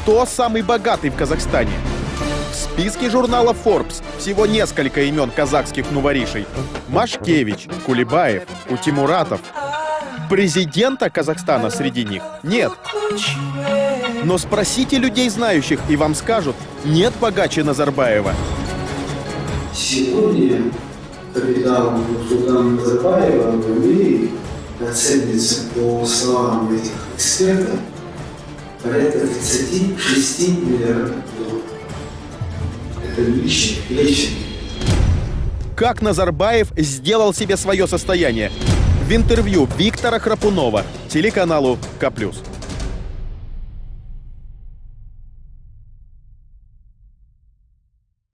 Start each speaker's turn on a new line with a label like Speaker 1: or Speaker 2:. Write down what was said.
Speaker 1: Кто самый богатый в Казахстане? В списке журнала Forbes всего несколько имен казахских нуворишей. Машкевич, Кулебаев, Утимуратов. Президента Казахстана среди них нет. Но спросите людей, знающих, и вам скажут, нет богаче Назарбаева.
Speaker 2: Сегодня капитал Нурсултана Назарбаева в мире оценивается, по словам этих экспертов, порядка 36 миллиардов долларов. Это личный.
Speaker 1: Как Назарбаев сделал себе свое состояние? В интервью Виктора Храпунова телеканалу К+.